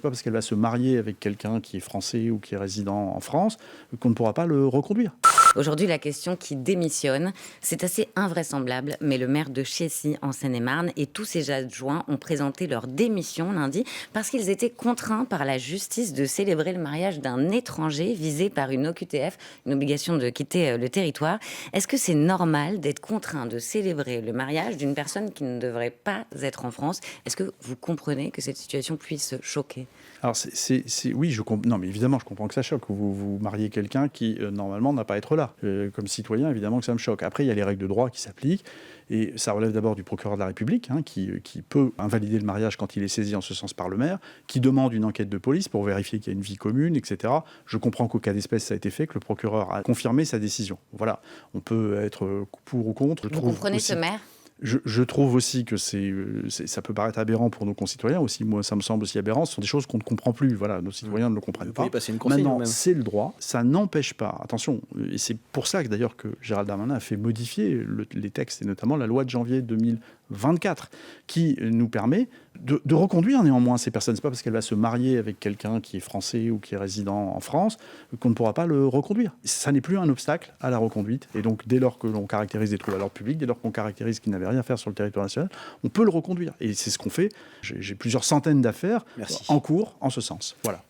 pas parce qu'elle va se marier avec quelqu'un qui est français ou qui est résident en France qu'on ne pourra pas le reconduire. Aujourd'hui, la question qui démissionne, c'est assez invraisemblable, mais le maire de Chécy, en Seine-et-Marne, et tous ses adjoints ont présenté leur démission lundi parce qu'ils étaient contraints par la justice de célébrer le mariage d'un étranger visé par une OQTF, une obligation de quitter le territoire. Est-ce que c'est normal d'être contraint de célébrer le mariage d'une personne qui ne devrait pas être en France? Est-ce que vous comprenez que cette situation puisse choquer? Alors, oui, non, mais évidemment, je comprends que ça choque. Vous mariez quelqu'un qui, normalement, n'a pas à être là. Comme citoyen, évidemment que ça me choque. Après, il y a les règles de droit qui s'appliquent. Et ça relève d'abord du procureur de la République, qui peut invalider le mariage quand il est saisi en ce sens par le maire, qui demande une enquête de police pour vérifier qu'il y a une vie commune, etc. Je comprends qu'au cas d'espèce, ça a été fait, que le procureur a confirmé sa décision. Voilà. On peut être pour ou contre. Vous comprenez ce maire? Je trouve aussi que ça peut paraître aberrant pour nos concitoyens aussi. Moi, ça me semble aussi aberrant. Ce sont des choses qu'on ne comprend plus. Voilà, nos citoyens ne le comprennent pas. Maintenant, c'est le droit. Ça n'empêche pas. Attention, et c'est pour ça que d'ailleurs que Gérald Darmanin a fait modifier les textes, et notamment la loi de janvier 2024, qui nous permet de reconduire néanmoins ces personnes. C'est pas parce qu'elle va se marier avec quelqu'un qui est français ou qui est résident en France qu'on ne pourra pas le reconduire. Ça n'est plus un obstacle à la reconduite. Et donc, dès lors que l'on caractérise des troubles à l'ordre public, dès lors qu'on caractérise qu'il n'avait rien à faire sur le territoire national, on peut le reconduire. Et c'est ce qu'on fait. J'ai plusieurs centaines d'affaires en cours en ce sens. Voilà.